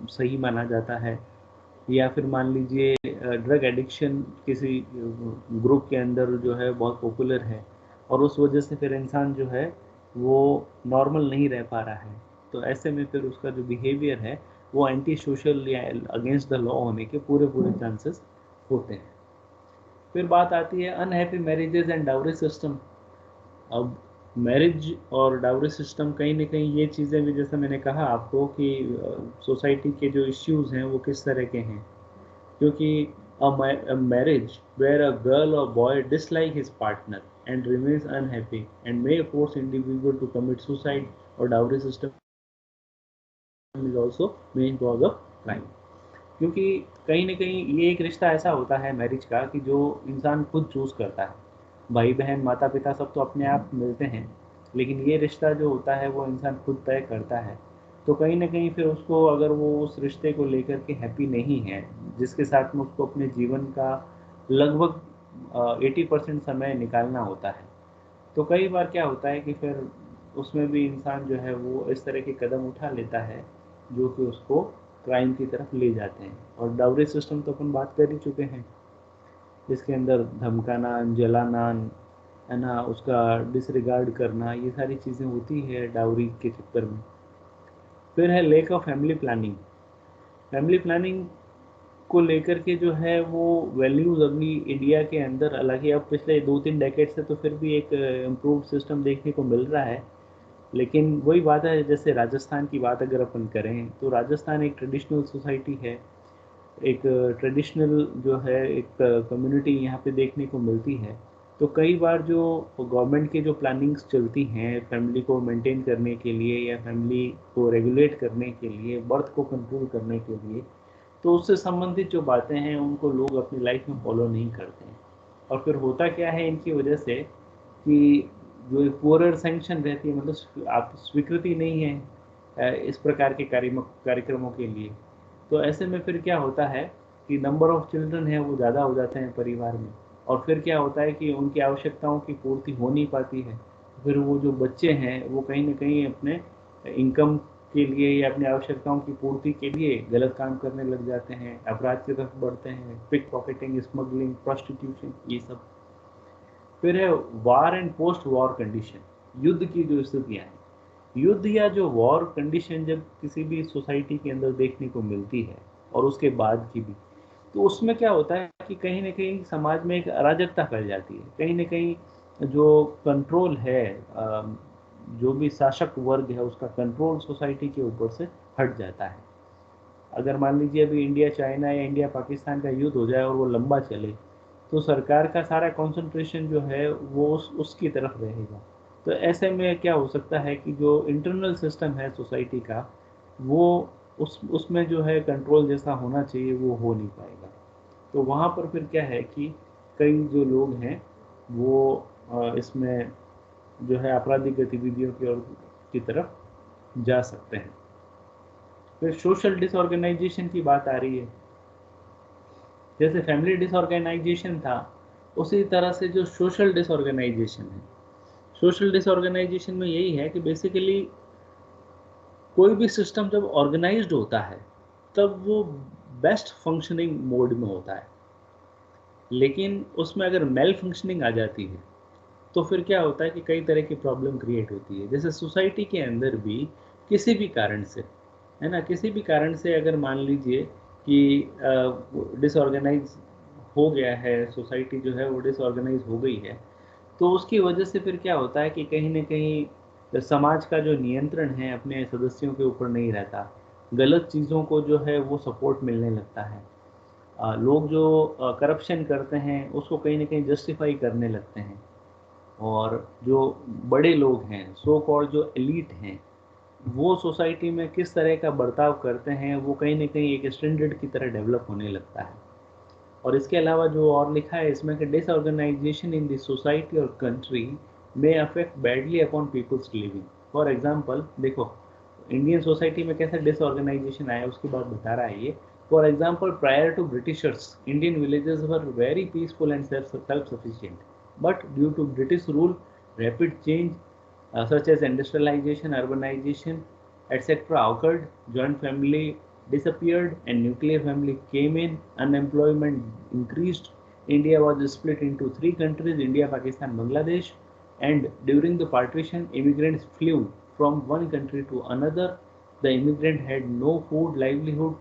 सही माना जाता है, या फिर मान लीजिए ड्रग एडिक्शन किसी ग्रुप के अंदर जो है बहुत पॉपुलर है और उस वजह से फिर इंसान जो है वो नॉर्मल नहीं रह पा रहा है, तो ऐसे में फिर उसका जो बिहेवियर है वो एंटी सोशल या अगेंस्ट द लॉ होने के पूरे पूरे चांसेस होते हैं। फिर बात आती है unhappy marriages and dowry system. अब मैरिज और डाउरी सिस्टम कहीं ना कहीं ये चीज़ें भी, जैसे मैंने कहा आपको कि सोसाइटी के जो इश्यूज़ हैं वो किस तरह के हैं, क्योंकि a marriage where a girl or boy dislike his partner and remains unhappy and may force individual to commit suicide or dowry system is also main cause of crime। क्योंकि कहीं ना कहीं ये एक रिश्ता ऐसा होता है मैरिज का कि जो इंसान खुद चूज़ करता है। भाई बहन माता पिता सब तो अपने आप मिलते हैं, लेकिन ये रिश्ता जो होता है वो इंसान खुद तय करता है। तो कहीं ना कहीं फिर उसको, अगर वो उस रिश्ते को लेकर के हैप्पी नहीं है, जिसके साथ में उसको अपने जीवन का लगभग 80% समय निकालना होता है, तो कई बार क्या होता है कि फिर उसमें भी इंसान जो है वो इस तरह के कदम उठा लेता है जो कि उसको क्राइम की तरफ ले जाते हैं। और डाउरी सिस्टम तो अपन बात कर ही चुके हैं, इसके अंदर धमकाना, जलाना, है ना, उसका डिसरिगार्ड करना, ये सारी चीज़ें होती है डाउरी के चक्कर में। फिर है lake of family planning. Family planning को लेकर के जो है वो वैल्यूज़ अभी इंडिया के अंदर, हालांकि अब पिछले 2-3 डेकेड से तो फिर भी एक इम्प्रूव्ड सिस्टम देखने को मिल रहा है, लेकिन वही बात है, जैसे राजस्थान की बात अगर अपन करें तो राजस्थान एक ट्रेडिशनल सोसाइटी है, एक ट्रेडिशनल जो है एक कम्युनिटी यहाँ पे देखने को मिलती है। तो कई बार जो गवर्नमेंट की जो प्लानिंग्स चलती हैं फैमिली को मेंटेन करने के लिए या फैमिली को रेगुलेट करने के लिए, बर्थ को कंट्रोल करने के लिए, तो उससे संबंधित जो बातें हैं उनको लोग अपनी लाइफ में फॉलो नहीं करते हैं। और फिर होता क्या है इनकी वजह से कि जो पुअरर सैंक्शन रहती है, मतलब आप स्वीकृति नहीं है इस प्रकार के कार्यक्रमों के लिए। तो ऐसे में फिर क्या होता है कि नंबर ऑफ चिल्ड्रन है वो ज़्यादा हो जाते हैं परिवार में, और फिर क्या होता है कि उनकी आवश्यकताओं की पूर्ति हो नहीं पाती है। फिर वो जो बच्चे हैं वो कहीं ना कहीं अपने इनकम के लिए या अपनी आवश्यकताओं की पूर्ति के लिए गलत काम करने लग जाते हैं, अपराध की तरफ बढ़ते हैं, पिक पॉकेटिंग, स्मगलिंग, प्रोस्टिट्यूशन, ये सब। फिर है war and post war condition, युद्ध की जो स्थितियाँ हैं। युद्ध या जो वॉर कंडीशन जब किसी भी सोसाइटी के अंदर देखने को मिलती है और उसके बाद की भी, तो उसमें क्या होता है कि कहीं ना कहीं समाज में एक अराजकता फैल जाती है। कहीं ना कहीं जो कंट्रोल है, जो भी शासक वर्ग है उसका कंट्रोल सोसाइटी के ऊपर से हट जाता है। अगर मान लीजिए अभी इंडिया चाइना या इंडिया पाकिस्तान का युद्ध हो जाए और वो लंबा चले, तो सरकार का सारा कंसंट्रेशन जो है वो उसकी तरफ रहेगा। तो ऐसे में क्या हो सकता है कि जो इंटरनल सिस्टम है सोसाइटी का, वो उसमें जो है कंट्रोल जैसा होना चाहिए वो हो नहीं पाएगा। तो वहाँ पर फिर क्या है कि कई जो लोग हैं वो इसमें जो है आपराधिक गतिविधियों की ओर की तरफ जा सकते हैं। फिर सोशल डिसऑर्गेनाइजेशन की बात आ रही है। जैसे फैमिली डिसऑर्गेनाइजेशन था, उसी तरह से जो सोशल डिसऑर्गेनाइजेशन है, सोशल डिसऑर्गेनाइजेशन में यही है कि बेसिकली कोई भी सिस्टम जब ऑर्गेनाइज्ड होता है तब वो बेस्ट फंक्शनिंग मोड में होता है, लेकिन उसमें अगर मेल फंक्शनिंग आ जाती है तो फिर क्या होता है कि कई तरह की प्रॉब्लम क्रिएट होती है। जैसे सोसाइटी के अंदर भी किसी भी कारण से, है ना, किसी भी कारण से अगर मान लीजिए कि डिसऑर्गेनाइज हो गया है, सोसाइटी जो है वो डिसऑर्गेनाइज हो गई है, तो उसकी वजह से फिर क्या होता है कि कहीं न कहीं समाज का जो नियंत्रण है अपने सदस्यों के ऊपर नहीं रहता। गलत चीज़ों को जो है वो सपोर्ट मिलने लगता है। लोग जो करप्शन करते हैं उसको कहीं न कहीं जस्टिफ़ाई करने लगते हैं। और जो बड़े लोग हैं, सो कॉल्ड जो एलीट हैं, वो सोसाइटी में किस तरह का बर्ताव करते हैं वो कहीं न कहीं एक स्टैंडर्ड की तरह डेवलप होने लगता है। और इसके अलावा जो और लिखा है इसमें कि डिसऑर्गेनाइजेशन इन द सोसाइटी और country may affect badly upon peoples living. For example देखो, इंडियन सोसाइटी में कैसे डिसऑर्गेनाइजेशन आया उसकी बात बता रहा है ये। For example, prior to britishers Indian villages were very peaceful and self sufficient, but due to British rule rapid change such as industrialization, urbanization, etc. occurred. Joint family disappeared and nuclear family came in, unemployment increased. India was split into three countries, India, Pakistan, Bangladesh, and during the partition, immigrants flew from one country to another. The immigrant had no food, livelihood.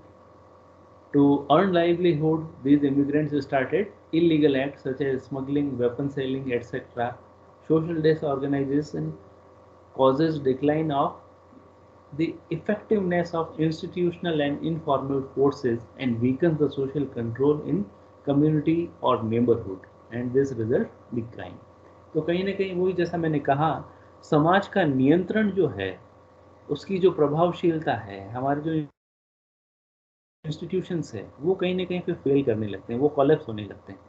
To earn livelihood, these immigrants started illegal acts such as smuggling, weapon selling, etc. Social disorganization causes decline of the effectiveness of institutional and informal forces and weakens the social control in community or neighborhood, and this result the crime. तो कहीं ना कहीं वही जैसा मैंने कहा, समाज का नियंत्रण जो है, उसकी जो प्रभावशीलता है, हमारे जो इंस्टीट्यूशंस है, वो कहीं ना कहीं फिर फेल करने लगते हैं, वो कोलैप्स होने लगते हैं।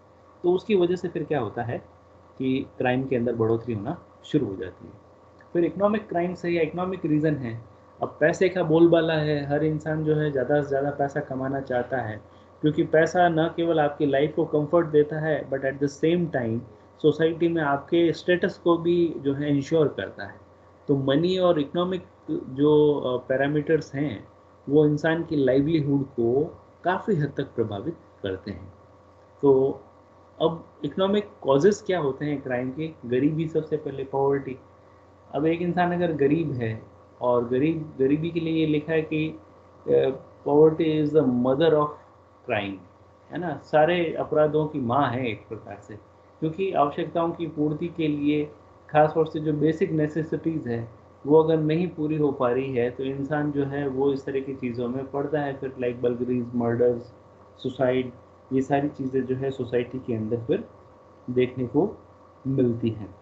तो उसकी वजह से फिर क्या होता है कि क्राइम के अंदर बढ़ोतरी होना शुरू हो जाती है। फिर इकोनॉमिक क्राइम्स है या इकोनॉमिक रीज़न है। अब पैसे का बोलबाला है, हर इंसान जो है ज़्यादा से ज़्यादा पैसा कमाना चाहता है, क्योंकि पैसा न केवल आपकी लाइफ को कंफर्ट देता है, but at the same time society में आपके स्टेटस को भी जो है इंश्योर करता है। तो मनी और इकोनॉमिक जो पैरामीटर्स हैं, वो इंसान की लाइवलीहुड को काफ़ी हद तक प्रभावित करते हैं। तो अब इकोनॉमिक कॉजेज़ क्या होते हैं क्राइम के? गरीबी, सबसे पहले पॉवर्टी। अब एक इंसान अगर गरीब है, और गरीबी के लिए ये लिखा है कि poverty is the mother of crime, है ना? सारे अपराधों की माँ है एक प्रकार से, क्योंकि आवश्यकताओं की पूर्ति के लिए खास तौर से जो बेसिक नेसेसिटीज़ है, वो अगर नहीं पूरी हो पा रही है, तो इंसान जो है वो इस तरह की चीज़ों में पड़ता है, फिर लाइक बर्गरीज, मर्डर्स, सुसाइड, ये सारी चीज़ें जो है सोसाइटी के अंदर फिर देखने को मिलती हैं।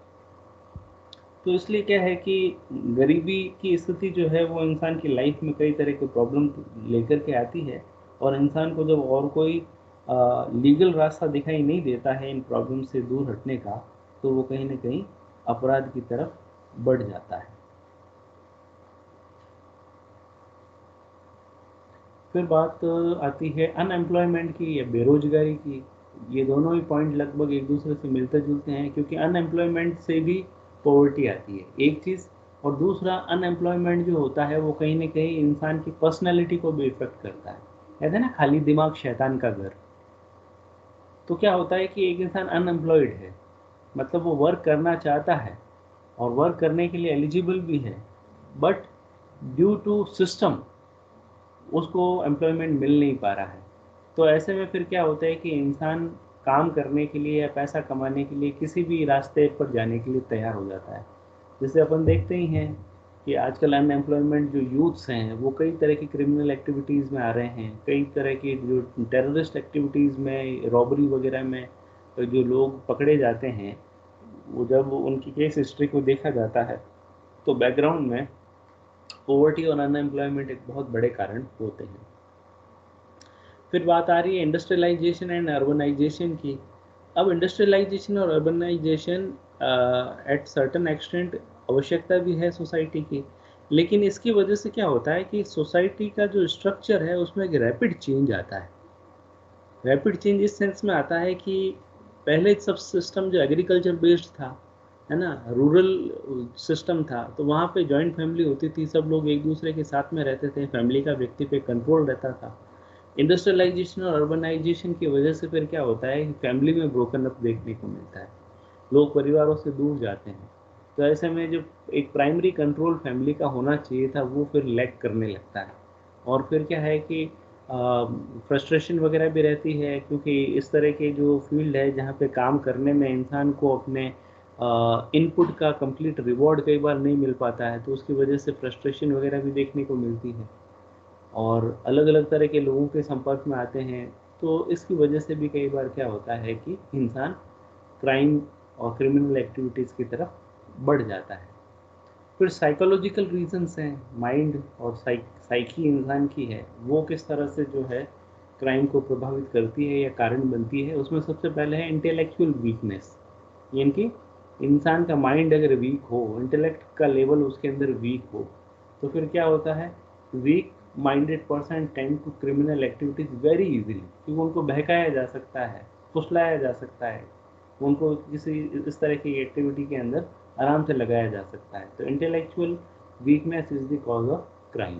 तो इसलिए क्या है कि गरीबी की स्थिति जो है वो इंसान की लाइफ में कई तरह के प्रॉब्लम लेकर के आती है, और इंसान को जब और कोई लीगल रास्ता दिखाई नहीं देता है इन प्रॉब्लम से दूर हटने का, तो वो कहीं ना कहीं अपराध की तरफ बढ़ जाता है। फिर बात आती है अनएम्प्लॉयमेंट की या बेरोजगारी की। ये दोनों ही पॉइंट लगभग एक दूसरे से मिलते जुलते हैं, क्योंकि अनएम्प्लॉयमेंट से भी पॉवर्टी आती है, एक चीज़। और दूसरा, अनएम्प्लॉयमेंट जो होता है वो कहीं ना कहीं इंसान की पर्सनैलिटी को भी इफेक्ट करता है। कहते हैं ना, खाली दिमाग शैतान का घर। तो क्या होता है कि एक इंसान अनएम्प्लॉयड है, मतलब वो वर्क करना चाहता है और वर्क करने के लिए एलिजिबल भी है, बट ड्यू टू सिस्टम उसको एम्प्लॉयमेंट मिल नहीं पा रहा है। तो ऐसे में फिर क्या होता है कि इंसान काम करने के लिए या पैसा कमाने के लिए किसी भी रास्ते पर जाने के लिए तैयार हो जाता है। जैसे अपन देखते ही हैं कि आजकल अनएम्प्लॉयमेंट जो यूथ्स हैं, वो कई तरह की क्रिमिनल एक्टिविटीज़ में आ रहे हैं, कई तरह की जो टेररिस्ट एक्टिविटीज़ में, रॉबरी वगैरह में जो लोग पकड़े जाते हैं, वो जब उनकी केस हिस्ट्री को देखा जाता है, तो बैकग्राउंड में पॉवर्टी और अनएम्प्लॉयमेंट एक बहुत बड़े कारण होते हैं। फिर बात आ रही है इंडस्ट्रियलाइजेशन एंड अर्बनाइजेशन की। अब इंडस्ट्रियलाइजेशन और अर्बनाइजेशन एट सर्टन एक्सटेंट आवश्यकता भी है सोसाइटी की, लेकिन इसकी वजह से क्या होता है कि सोसाइटी का जो स्ट्रक्चर है उसमें एक रैपिड चेंज आता है। रैपिड चेंज इस सेंस में आता है कि पहले सब सिस्टम जो एग्रीकल्चर बेस्ड था, है ना, रूरल सिस्टम था, तो वहाँ पे जॉइंट फैमिली होती थी, सब लोग एक दूसरे के साथ में रहते थे, फैमिली का व्यक्ति पे कंट्रोल रहता था। इंडस्ट्रियलाइजेशन और अर्बनाइजेशन की वजह से फिर क्या होता है कि फैमिली में ब्रोकन अप देखने को मिलता है, लोग परिवारों से दूर जाते हैं। तो ऐसे में जो एक प्राइमरी कंट्रोल फैमिली का होना चाहिए था, वो फिर लैक करने लगता है। और फिर क्या है कि फ्रस्ट्रेशन वगैरह भी रहती है, क्योंकि इस तरह के जो फील्ड है जहाँ पे काम करने में इंसान को अपने इनपुट का कंप्लीट रिवॉर्ड कई बार नहीं मिल पाता है, तो उसकी वजह से फ्रस्ट्रेशन वगैरह भी देखने को मिलती है, और अलग अलग तरह के लोगों के संपर्क में आते हैं। तो इसकी वजह से भी कई बार क्या होता है कि इंसान क्राइम और क्रिमिनल एक्टिविटीज़ की तरफ बढ़ जाता है। फिर साइकोलॉजिकल रीजंस हैं, माइंड और साइकी इंसान की है, वो किस तरह से जो है क्राइम को प्रभावित करती है या कारण बनती है। उसमें सबसे पहले है इंटेलेक्चुअल वीकनेस, यानी कि इंसान का माइंड अगर वीक हो, इंटेलेक्ट का लेवल उसके अंदर वीक हो, तो फिर क्या होता है, weak minded person tend to criminal activities very easily, क्योंकि उनको बहकाया जा सकता है, फुसलाया जा सकता है, उनको किसी इस तरह की एक्टिविटी के अंदर आराम से लगाया जा सकता है। तो intellectual weakness is the cause of crime.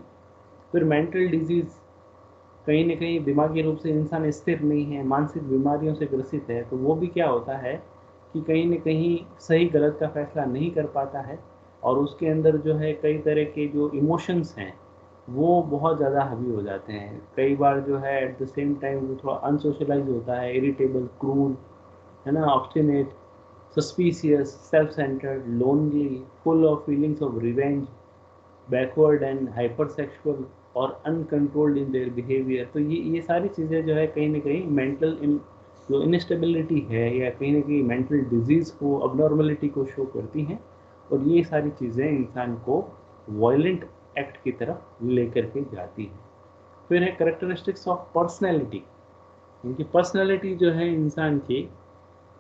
फिर मेंटल डिजीज़, कहीं न कहीं दिमागी रूप से इंसान स्थिर नहीं है, मानसिक बीमारियों से ग्रसित है, तो वो भी क्या होता है कि कहीं न कहीं सही गलत का फैसला नहीं कर पाता है और उसके अंदर जो है कई तरह के जो इमोशंस हैं, वो बहुत ज़्यादा हावी हो जाते हैं। कई बार जो है एट द सेम टाइम वो थोड़ा अनसोशलाइज़ होता है, इरिटेबल, क्रूर, है ना, obstinate, suspicious, self-centered, lonely, full of feelings of revenge, backward and hypersexual और uncontrolled in their behavior। तो ये सारी चीज़ें जो है कहीं न कहीं मेंटल जो इनस्टेबिलिटी है या कहीं न कहीं मेंटल डिजीज़ को, अबनॉर्मलिटी को शो करती हैं और ये सारी चीज़ें इंसान को वायलेंट एक्ट की तरफ लेकर के जाती हैं। फिर है कैरेक्टरिस्टिक्स ऑफ पर्सनैलिटी, इनकी पर्सनैलिटी जो है इंसान की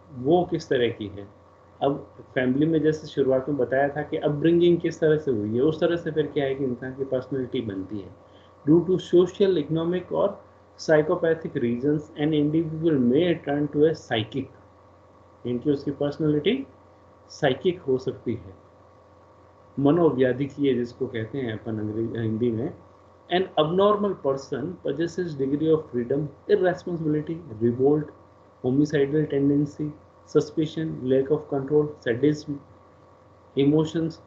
वो किस तरह की है। अब फैमिली में जैसे शुरुआत में बताया था कि अपब्रिंगिंग किस तरह से हुई है, उस तरह से फिर क्या है कि इंसान की पर्सनैलिटी बनती है। ड्यू टू सोशल, इकोनॉमिक और psychopathic reasons an individual may turn to a psychic, इनकी उसकी पर्सनैलिटी साइकिक हो सकती है, मनोव्याधिकीय जिसको कहते हैं अपन हिंदी में। An abnormal person possesses degree of freedom, irresponsibility, revolt, homicidal tendency, suspicion, lack of control, sadism, emotions,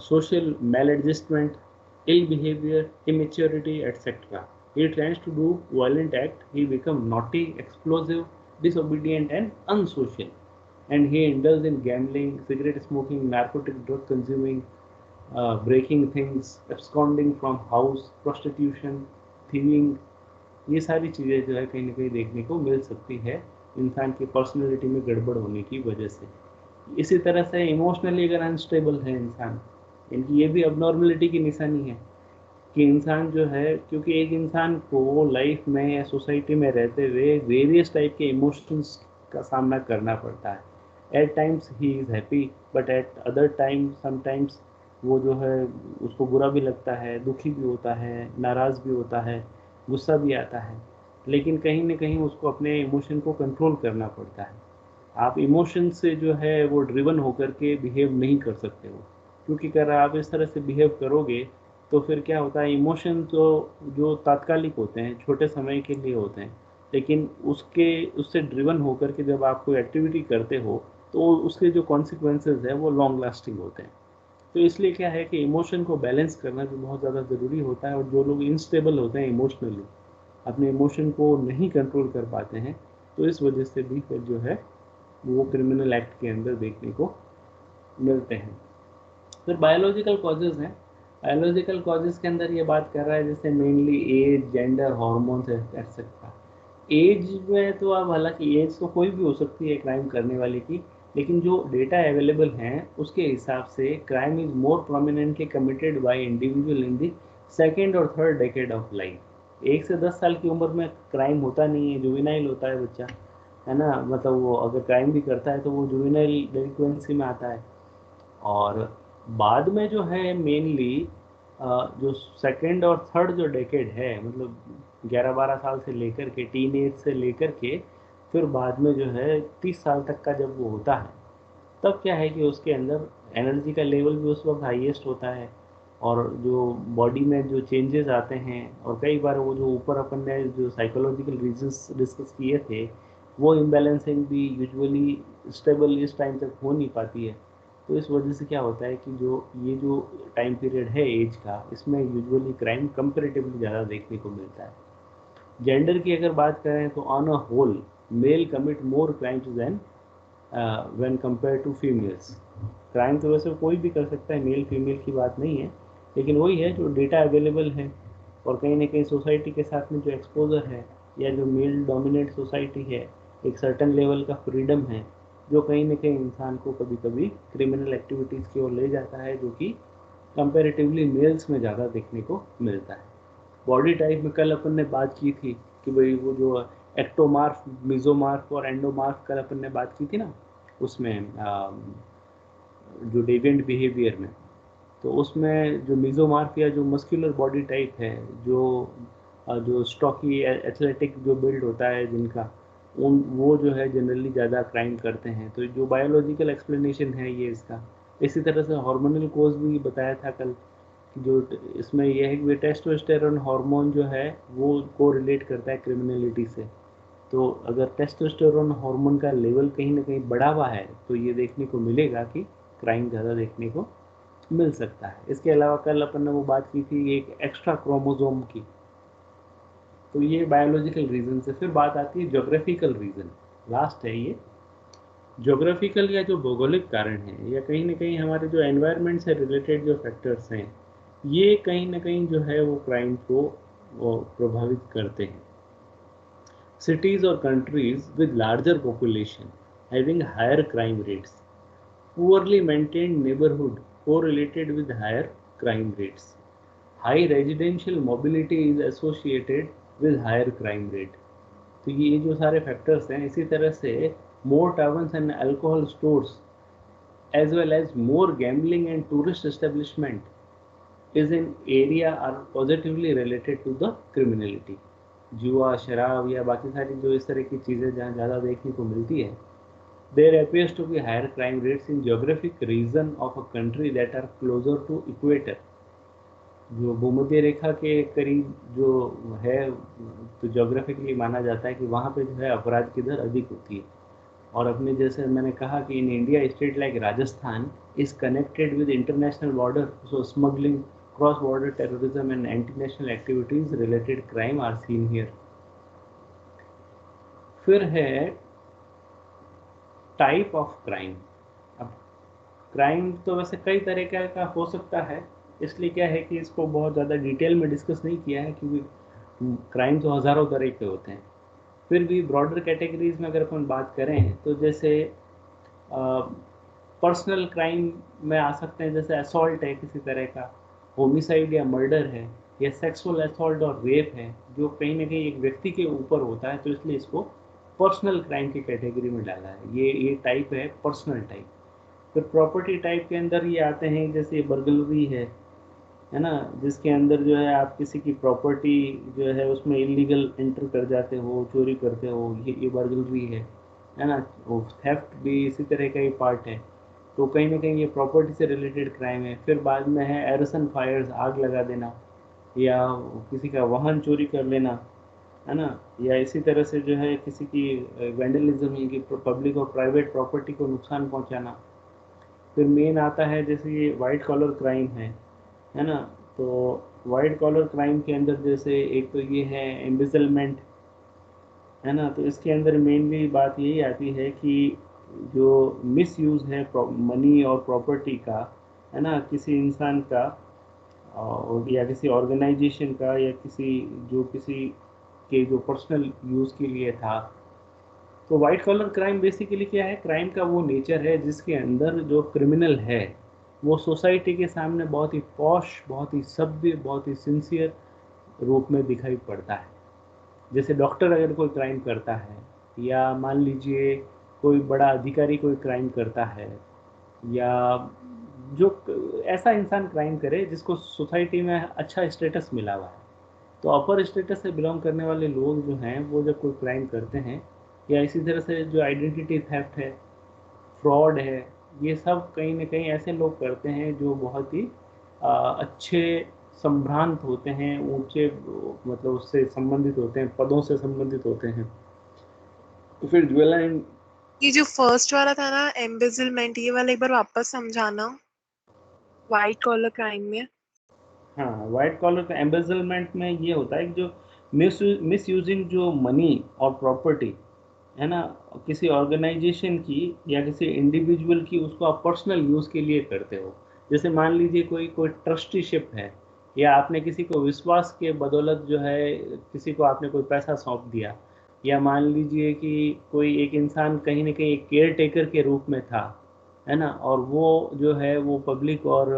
social maladjustment, ill behavior, immaturity, etc. He tends to do violent act. He becomes naughty, explosive, disobedient, and unsocial. And he indulges in gambling, cigarette smoking, narcotic drug consuming, breaking things, absconding from house, prostitution, thieving। ये सारी चीज़ें जो है कहीं न कहीं देखने को मिल सकती है इंसान की पर्सनैलिटी में गड़बड़ होने की वजह से। इसी तरह से इमोशनली अगर अनस्टेबल है इंसान, इनकी ये भी अबनॉर्मलिटी की निशानी है कि इंसान जो है, क्योंकि एक इंसान को लाइफ में या सोसाइटी में रहते हुए वेरियस टाइप के इमोशंस का सामना करना पड़ता है। At times he is happy but at other time sometimes वो जो है उसको बुरा भी लगता है, दुखी भी होता है, नाराज़ भी होता है, गुस्सा भी आता है, लेकिन कहीं न कहीं उसको अपने इमोशन को कंट्रोल करना पड़ता है। आप इमोशन से जो है वो ड्रिवन होकर के बिहेव नहीं कर सकते हो, क्योंकि अगर आप इस तरह से बिहेव करोगे तो फिर क्या होता है, इमोशन तो जो तात्कालिक होते हैं, छोटे समय के लिए होते हैं, लेकिन उससे ड्रिवन होकर के जब आप कोई एक्टिविटी करते हो तो उसके जो कॉन्सिक्वेंसेस है वो लॉन्ग लास्टिंग होते हैं। तो इसलिए क्या है कि इमोशन को बैलेंस करना भी बहुत ज़्यादा ज़रूरी होता है और जो लोग इनस्टेबल होते हैं इमोशनली, अपने इमोशन को नहीं कंट्रोल कर पाते हैं, तो इस वजह से भी फिर जो है वो क्रिमिनल एक्ट के अंदर देखने को मिलते हैं। फिर बायोलॉजिकल कॉजेज़ हैं। बायोलॉजिकल कॉजेज़ के अंदर ये बात कर रहा है जैसे mainly age, gender, hormones etcetera. Age में तो अब हालांकि एज तो कोई भी हो सकती है क्राइम करने वाले की, लेकिन जो डेटा अवेलेबल हैं उसके हिसाब से crime is more prominently committed by individual in the second और थर्ड डेकेड ऑफ लाइफ। 1 से 10 साल की उम्र में क्राइम होता नहीं है, जुवेनाइल होता है बच्चा, है ना, मतलब वो अगर क्राइम भी करता है तो वो जुवेनाइल डेलिक्वेंसी में आता है। और बाद में जो है मेनली जो सेकंड और थर्ड जो डेकेड है, मतलब 11-12 साल से लेकर के टीन एज से लेकर के फिर बाद में जो है 30 साल तक का जब वो होता है, तब क्या है कि उसके अंदर एनर्जी का लेवल भी उस वक्त हाईएस्ट होता है और जो बॉडी में जो चेंजेस आते हैं, और कई बार वो जो ऊपर अपन ने जो साइकोलॉजिकल रीजंस डिस्कस किए थे, वो इम्बैलेंसिंग भी यूजुअली स्टेबल इस टाइम तक हो नहीं पाती है। तो इस वजह से क्या होता है कि जो टाइम पीरियड है एज का, इसमें यूजुअली क्राइम कंपेरेटिवली ज़्यादा देखने को मिलता है। जेंडर की अगर बात करें तो on a whole male commit more crimes than when compare to females. Crime तो वैसे कोई भी कर सकता है, मेल फीमेल की बात नहीं है, लेकिन वही है जो डेटा अवेलेबल है और कहीं ना कहीं सोसाइटी के साथ में जो एक्सपोजर है या जो मेल डोमिनेट सोसाइटी है, एक सर्टन लेवल का फ्रीडम है जो कहीं ना कहीं इंसान को कभी कभी क्रिमिनल एक्टिविटीज़ की ओर ले जाता है, जो कि कंपेरेटिवली मेल्स में ज़्यादा देखने को मिलता है। बॉडी टाइप में कल अपन ने बात की थी कि भाई वो जो एक्टोमार्फ, मिजोमार्फ और एंडोमार्फ कल अपन ने बात की थी ना, उसमें जो डेविएंट बिहेवियर में, तो उसमें जो मिजोमार्फ या जो मस्कुलर बॉडी टाइप है, जो स्टॉकी एथलेटिक जो बिल्ड होता है जिनका, उन वो जो है जनरली ज़्यादा क्राइम करते हैं। तो जो बायोलॉजिकल एक्सप्लेनेशन है ये इसका। इसी तरह से हार्मोनल कोज भी बताया था कल जो इसमें यह है कि टेस्टोस्टेरोन हार्मोन जो है वो कोरिलेट करता है क्रिमिनलिटी से। तो अगर टेस्टोस्टेरोन हार्मोन का लेवल कहीं ना कहीं बढ़ा हुआ है तो ये देखने को मिलेगा कि क्राइम ज़्यादा देखने को मिल सकता है। इसके अलावा कल अपन ने वो बात की थी एक एक्स्ट्रा क्रोमोसोम की, तो ये बायोलॉजिकल रीज़न से। फिर बात आती है ज्योग्राफिकल रीज़न, लास्ट है ये। ज्योग्राफिकल या जो भौगोलिक कारण है या कहीं ना कहीं हमारे जो एनवायरनमेंट से रिलेटेड जो फैक्टर्स हैं, ये कहीं ना कहीं जो है वो क्राइम को वो प्रभावित करते हैं। Cities or countries with larger population having higher crime rates. Poorly maintained neighborhood correlated with higher crime rates. High residential mobility is associated with higher crime rate. तो ये जो सारे फैक्टर्स हैं, इसी तरह से more taverns and alcohol stores as well as more gambling and tourist establishment is in area are positively related to the criminality. जुआ, शराब या बाकी सारी जो इस तरह की चीज़ें जहाँ ज़्यादा देखने को मिलती है, there appears to be higher crime rates in geographic region of a country that are closer to equator. जो भूमध्य रेखा के करीब जो है, तो ज्योग्राफिकली माना जाता है कि वहाँ पे जो है अपराध की दर अधिक होती है। और अपने जैसे मैंने कहा कि in India state like Rajasthan is connected with international border, so smuggling, cross border terrorism and anti national activities related crime are seen here. फिर है टाइप ऑफ क्राइम। अब क्राइम तो वैसे कई तरह का हो सकता है, इसलिए क्या है कि इसको बहुत ज़्यादा डिटेल में डिस्कस नहीं किया है, क्योंकि क्राइम तो हज़ारों तरह के होते हैं। फिर भी ब्रॉडर कैटेगरीज में अगर अपन बात करें तो जैसे पर्सनल क्राइम में आ सकते हैं, जैसे असॉल्ट है किसी तरह का, होमिसाइड या मर्डर है, या सेक्सुअल असॉल्ट और रेप है जो कहीं ना कहीं एक व्यक्ति के ऊपर होता है, तो इसलिए इसको पर्सनल क्राइम की कैटेगरी में डाला है। ये टाइप है पर्सनल टाइप। फिर प्रॉपर्टी टाइप के अंदर ये आते हैं, जैसे बर्गलरी है ना, जिसके अंदर जो है आप किसी की प्रॉपर्टी जो है उसमें इलीगल एंटर कर जाते हो, चोरी करते हो, ये बर्गलरी है ना। वो थेफ्ट भी इसी तरह का ही पार्ट है, तो कहीं ना कहीं ये प्रॉपर्टी से रिलेटेड क्राइम है। फिर बाद में है एरसन फायर्स, आग लगा देना, या किसी का वाहन चोरी कर लेना, है ना, या इसी तरह से जो है किसी की वेंडलिज्म की पब्लिक और प्राइवेट प्रॉपर्टी को नुकसान पहुंचाना। फिर मेन आता है जैसे ये वाइट कॉलर क्राइम है ना। तो वाइट कॉलर क्राइम के अंदर जैसे एक तो ये है एम्बिजलमेंट, है ना। तो इसके अंदर मेनली बात यही आती है कि जो मिस यूज़ है मनी और प्रॉपर्टी का, है ना, किसी इंसान का और या किसी ऑर्गेनाइजेशन का, या किसी के जो पर्सनल यूज़ के लिए था। तो वाइट कॉलर क्राइम बेसिकली क्या है, क्राइम का वो नेचर है जिसके अंदर जो क्रिमिनल है वो सोसाइटी के सामने बहुत ही पॉश, बहुत ही सभ्य, बहुत ही सिंसियर रूप में दिखाई पड़ता है। जैसे डॉक्टर अगर कोई क्राइम करता है, या मान लीजिए कोई बड़ा अधिकारी कोई क्राइम करता है, या जो ऐसा इंसान क्राइम करे जिसको सोसाइटी में अच्छा स्टेटस मिला हुआ है, तो अपर स्टेटस से बिलोंग करने वाले लोग जो हैं वो जब कोई क्राइम करते हैं, या इसी तरह से जो आइडेंटिटी थेफ्ट है, फ्रॉड है, ये सब कहीं ना कहीं ऐसे लोग करते हैं जो बहुत ही अच्छे संभ्रांत होते हैं, ऊंचे मतलब उससे संबंधित होते हैं, पदों से संबंधित होते हैं। तो फिर ज्वेलरी, ये जो फर्स्ट वाला था ना एम्बेजलमेंट, ये वाला एक बार वापस समझाना, वाइट कॉलर क्राइम में। हाँ, वाइट कॉलर का एम्बेजलमेंट में ये होता है कि जो मिस यूजिंग जो मनी और प्रॉपर्टी, है ना, किसी ऑर्गेनाइजेशन की या किसी इंडिविजुअल की, उसको आप पर्सनल यूज़ के लिए करते हो। जैसे मान लीजिए कोई कोई ट्रस्टीशिप है, या आपने किसी को विश्वास के बदौलत जो है किसी को आपने कोई पैसा सौंप दिया, या मान लीजिए कि कोई एक इंसान कहीं ना कहीं एक केयर टेकर के रूप में था, है ना, और वो जो है वो पब्लिक और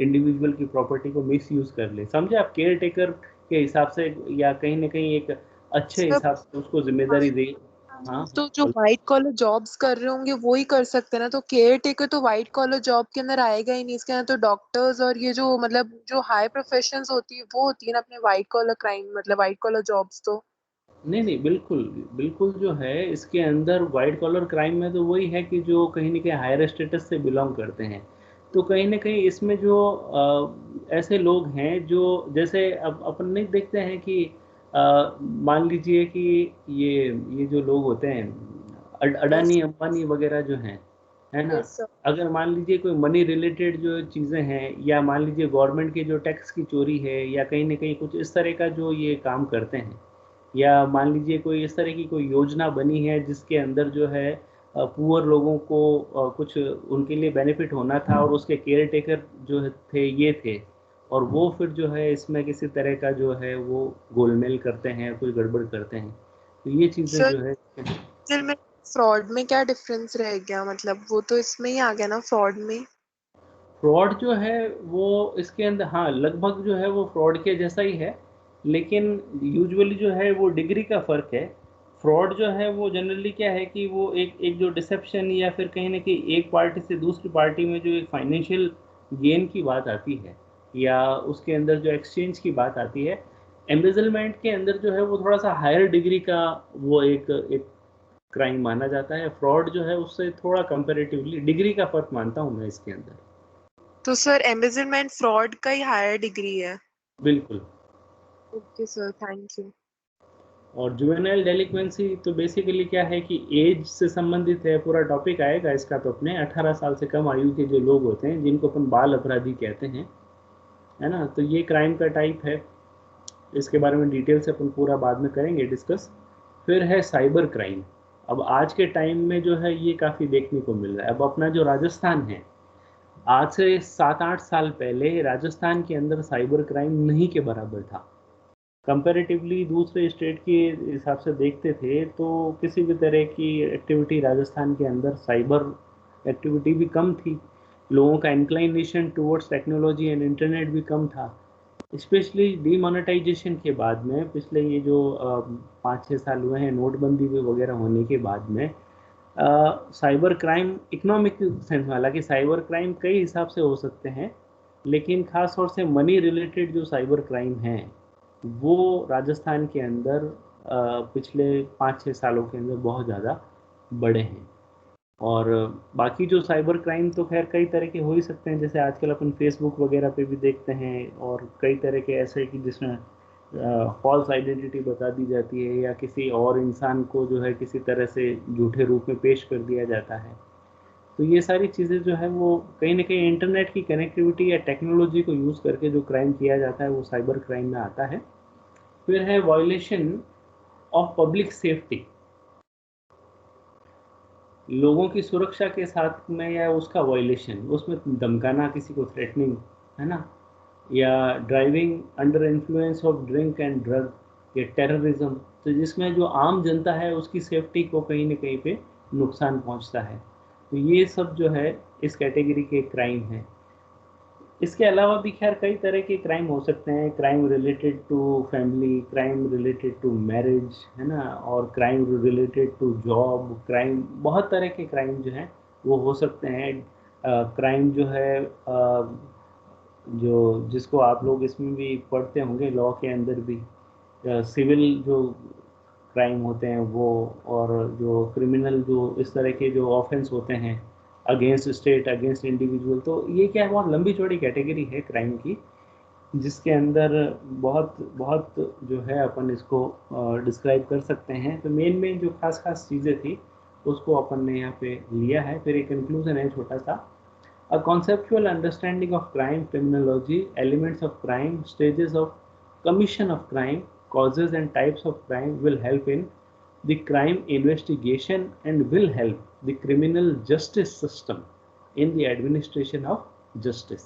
इंडिविजुअल की प्रॉपर्टी को मिस यूज़ कर ले, समझे आप, केयर टेकर के हिसाब से, या कहीं ना कहीं एक अच्छे सब हिसाब से उसको जिम्मेदारी दे। हाँ, तो जो व्हाइट कॉलर जॉब्स कर रहे होंगे वो ही कर सकते हैं ना, तो केयर टेकर तो व्हाइट कॉलर जॉब के अंदर आएगा ही नहीं। इसके अंदर तो डॉक्टर्स और ये जो मतलब जो हाई प्रोफेशंस होती है वो होती है ना अपने व्हाइट कॉलर क्राइम, मतलब व्हाइट कॉलर जॉब्स तो। नहीं नहीं, बिल्कुल बिल्कुल जो है इसके अंदर वाइट कॉलर क्राइम में तो वही है कि जो कहीं ना कहीं हायर स्टेटस से बिलोंग करते हैं। तो कहीं ना कहीं इसमें जो ऐसे लोग हैं जो, जैसे अब अपन नहीं देखते हैं कि मान लीजिए कि ये जो लोग होते हैं यस अडानी अंबानी वगैरह जो हैं, है ना, यस सर। अगर मान लीजिए कोई मनी रिलेटेड जो चीज़ें हैं, या मान लीजिए गवर्नमेंट के जो टैक्स की चोरी है, या कहीं ना कहीं कुछ इस तरह का जो ये काम करते हैं, या मान लीजिए कोई इस तरह की कोई योजना बनी है जिसके अंदर जो है पुअर लोगों को कुछ उनके लिए बेनिफिट होना था, और उसके केयर टेकर जो थे ये थे, और वो फिर जो है इसमें किसी तरह का जो है वो गोलमेल करते हैं, कोई गड़बड़ करते हैं, तो ये चीज़ें सर जो है। फिर में फ्रॉड में क्या डिफरेंस रह गया, मतलब वो तो इसमें ही आ गया ना फ्रॉड में। फ्रॉड जो है वो इसके अंदर, हाँ, लगभग जो है वो फ्रॉड के जैसा ही है, लेकिन यूजुअली जो है वो डिग्री का फ़र्क है। फ्रॉड जो है वो जनरली क्या है कि वो एक एक जो डिसेप्शन, या फिर कहीं ना कहीं एक पार्टी से दूसरी पार्टी में जो एक फाइनेंशियल गेन की बात आती है, या उसके अंदर जो एक्सचेंज की बात आती है, एम्बेजलमेंट के अंदर जो है वो थोड़ा सा हायर डिग्री का वो एक एक क्राइम माना जाता है। फ्रॉड जो है उससे थोड़ा कंपेरेटिवली डिग्री का फ़र्क मानता हूँ मैं इसके अंदर। तो सर एम्बेजलमेंट फ्रॉड का ही हायर डिग्री है। बिल्कुल। Okay sir, thank you. और जुवेनाइल डेलिक्वेंसी तो बेसिकली क्या है कि एज से संबंधित है, पूरा टॉपिक आएगा इसका तो अपने 18 साल से कम आयु के जो लोग होते हैं जिनको अपन बाल अपराधी कहते हैं, है ना, तो ये क्राइम का टाइप है। इसके बारे में डिटेल से अपन पूरा बाद में करेंगे डिस्कस। फिर है साइबर क्राइम। अब आज के टाइम में जो है ये काफ़ी देखने को मिल रहा है। अब अपना जो राजस्थान है, आज से 7-8 साल पहले राजस्थान के अंदर साइबर क्राइम नहीं के बराबर था। कंपैरेटिवली दूसरे स्टेट के हिसाब से देखते थे तो किसी भी तरह की एक्टिविटी राजस्थान के अंदर साइबर एक्टिविटी भी कम थी। लोगों का inclination towards technology and internet भी कम था। स्पेशली डीमोनेटाइजेशन के बाद में, पिछले ये जो 5-6 साल हुए हैं नोटबंदी वगैरह होने के बाद में, साइबर क्राइम इकोनॉमिक सेंस में, हालांकि साइबर क्राइम कई हिसाब से हो सकते हैं, लेकिन ख़ास तौर से मनी रिलेटेड जो साइबर क्राइम हैं वो राजस्थान के अंदर पिछले 5-6 सालों के अंदर बहुत ज़्यादा बढ़े हैं। और बाकी जो साइबर क्राइम तो खैर कई तरह के हो ही सकते हैं, जैसे आजकल अपन फेसबुक वगैरह पे भी देखते हैं, और कई तरह के ऐसे कि जिसमें फॉल्स आइडेंटिटी बता दी जाती है, या किसी और इंसान को जो है किसी तरह से झूठे रूप में पेश कर दिया जाता है। तो ये सारी चीज़ें जो है वो कहीं ना कहीं इंटरनेट की कनेक्टिविटी या टेक्नोलॉजी को यूज़ करके जो क्राइम किया जाता है वो साइबर क्राइम में आता है। फिर है वायलेशन ऑफ पब्लिक सेफ्टी। लोगों की सुरक्षा के साथ में या उसका वायलेशन, उसमें धमकाना, किसी को थ्रेटनिंग, है ना, या driving under influence of drink and drug, या टेररिज्म, तो जिसमें जो आम जनता है उसकी सेफ्टी को कहीं ना कहीं पे नुकसान पहुंचता है। तो ये सब जो है इस कैटेगरी के क्राइम हैं। इसके अलावा भी खैर कई तरह के क्राइम हो सकते हैं, crime related to family, crime related to marriage, है ना, और crime related to job, crime, बहुत तरह के क्राइम जो हैं वो हो सकते हैं। क्राइम जो है जो जिसको आप लोग इसमें भी पढ़ते होंगे लॉ के अंदर भी, सिविल जो क्राइम होते हैं वो, और जो क्रिमिनल जो इस तरह के जो ऑफेंस होते हैं अगेंस्ट स्टेट, अगेंस्ट इंडिविजुअल, तो ये क्या है, बहुत लंबी चौड़ी कैटेगरी है क्राइम की, जिसके अंदर बहुत बहुत जो है अपन इसको डिस्क्राइब कर सकते हैं। तो मेन मेन जो खास खास चीज़ें थी उसको अपन ने यहाँ पे लिया है। फिर एक कंक्लूजन है छोटा सा: a conceptual understanding of crime, criminology, elements of crime, stages of commission of crime, causes and types of crime will help in the crime investigation and will help the criminal justice system in the administration of justice.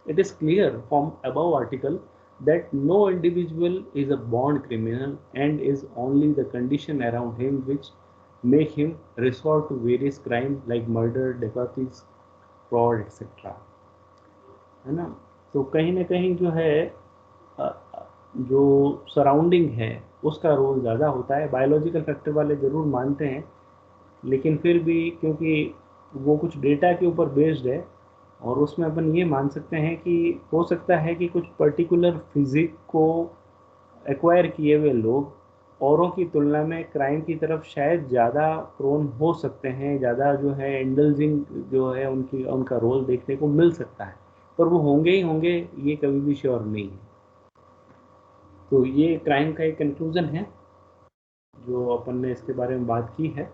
It is clear from above article that no individual is a born criminal, and is only the condition around him which make him resort to various crimes like murder, डकैती, fraud etcetera, है ना। तो कहीं ना कहीं जो है जो सराउंडिंग है उसका रोल ज़्यादा होता है। बायोलॉजिकल फैक्टर वाले ज़रूर मानते हैं, लेकिन फिर भी क्योंकि वो कुछ डेटा के ऊपर बेस्ड है, और उसमें अपन ये मान सकते हैं कि हो सकता है कि कुछ पर्टिकुलर फिजिक को एक्वायर किए हुए लोग औरों की तुलना में क्राइम की तरफ शायद ज़्यादा प्रोन हो सकते हैं, ज़्यादा जो है इंडल्जिंग जो है उनका रोल देखने को मिल सकता है, पर वो होंगे ही होंगे, ये कभी भी श्योर नहीं है। तो ये क्राइम का एक कंक्लूजन है जो अपन ने इसके बारे में बात की है।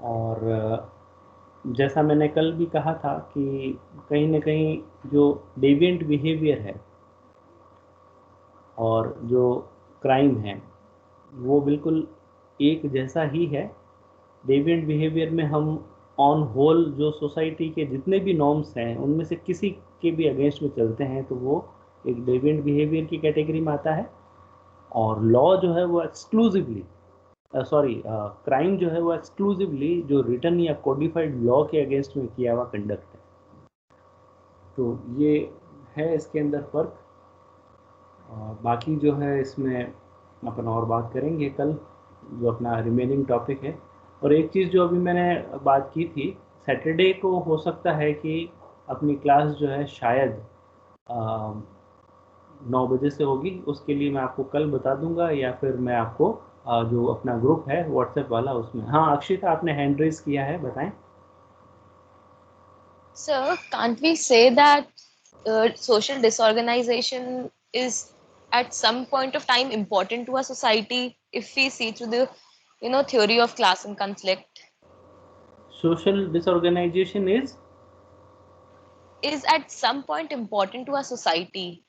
और जैसा मैंने कल भी कहा था कि कहीं न कहीं जो डेविएंट बिहेवियर है और जो क्राइम है, वो बिल्कुल एक जैसा ही है। डेविएंट बिहेवियर में हम ऑन होल जो सोसाइटी के जितने भी नॉर्म्स हैं, उनमें से किसी के भी अगेंस्ट में चलते हैं, तो वो एक डेविएंट बिहेवियर की कैटेगरी में आता है। और लॉ जो है वो एक्सक्लूसिवली क्राइम जो है वो एक्सक्लूसिवली जो रिटन या कोडिफाइड लॉ के अगेंस्ट में किया हुआ कंडक्ट है। तो ये है इसके अंदर फ़र्क। बाकी जो है इसमें अपन और बात करेंगे कल, जो अपना रिमेनिंग टॉपिक है। और एक चीज़ जो अभी मैंने बात की थी, सैटरडे को हो सकता है कि अपनी क्लास जो है शायद 9 बजे से होगी। उसके लिए मैं आपको कल बता दूंगा, या फिर मैं आपको जो अपना ग्रुप है व्हाट्सएप वाला उसमें। हाँ अक्षिता, आपने हैंड रेज किया है, बताएं। Sir, can't we say that social disorganization is at some point of time important to a society if we see through the, theory of class and conflict? Social disorganization Is at some point important to a society.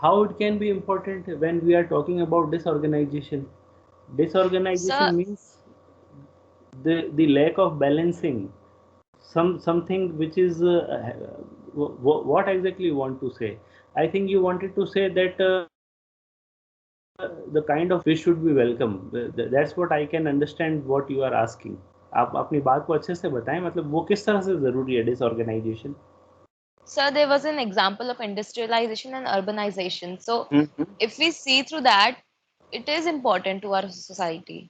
how it can be important when we are talking about disorganization. Sir, Disorganization means the lack of balancing something which is what exactly you want to say. I think you wanted to say that the kind of fish should be welcome. That's what I can understand what you are asking. आप अपनी बात को अच्छे से बताएं, मतलब वो किस तरह से जरूरी है disorganisation. sir, there was an example of industrialization and urbanization. So, hmm. if we see through that, it is important to our society.